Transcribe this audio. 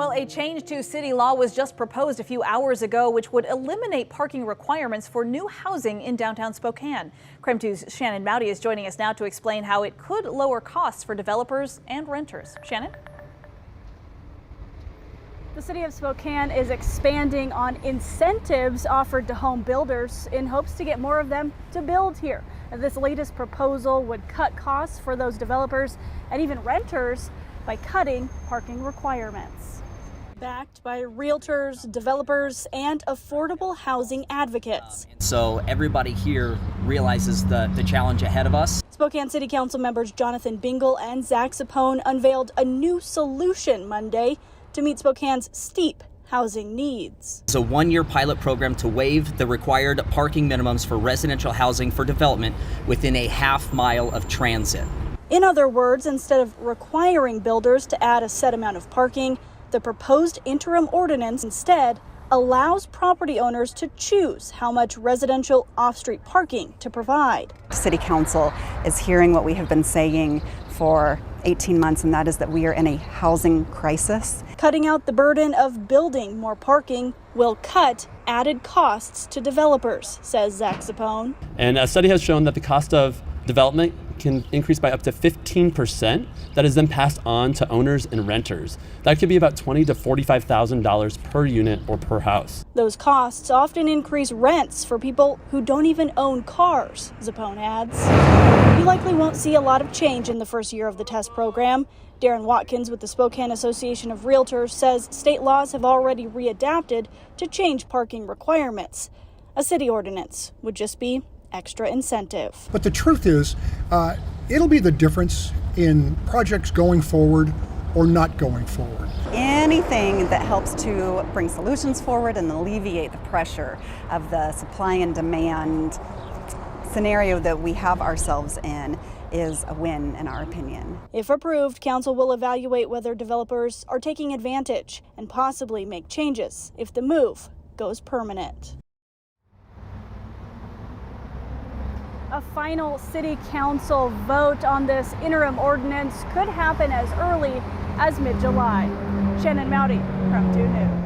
Well, a change to city law was just proposed a few hours ago, which would eliminate parking requirements for new housing in downtown Spokane. KREM 2's Shannon Mowdy is joining us now to explain how it could lower costs for developers and renters. Shannon? The city of Spokane is expanding on incentives offered to home builders in hopes to get more of them to build here. This latest proposal would cut costs for those developers and even renters by cutting parking requirements. Backed by realtors, developers, and affordable housing advocates. So everybody here realizes the challenge ahead of us. Spokane City Council members Jonathan Bingle and Zach Sapone unveiled a new solution Monday to meet Spokane's steep housing needs. It's a one-year pilot program to waive the required parking minimums for residential housing for development within a half-mile of transit. In other words, instead of requiring builders to add a set amount of parking, the proposed interim ordinance instead allows property owners to choose how much residential off-street parking to provide. City Council is hearing what we have been saying for 18 months, and that is that we are in a housing crisis. Cutting out the burden of building more parking will cut added costs to developers, says Zach Sapone. And a study has shown that the cost of development can increase by up to 15%. That is then passed on to owners and renters. That could be about $20,000 to $45,000 per unit or per house. Those costs often increase rents for people who don't even own cars, Zapone adds. You likely won't see a lot of change in the first year of the test program. Darren Watkins with the Spokane Association of Realtors says state laws have already readapted to change parking requirements. A city ordinance would just be extra incentive. But the truth is, it'll be the difference in projects going forward or not going forward. Anything that helps to bring solutions forward and alleviate the pressure of the supply and demand scenario that we have ourselves in is a win, in our opinion. If approved, council will evaluate whether developers are taking advantage and possibly make changes if the move goes permanent. A final city council vote on this interim ordinance could happen as early as mid-July. Shannon Mowdy, KREM 2 News.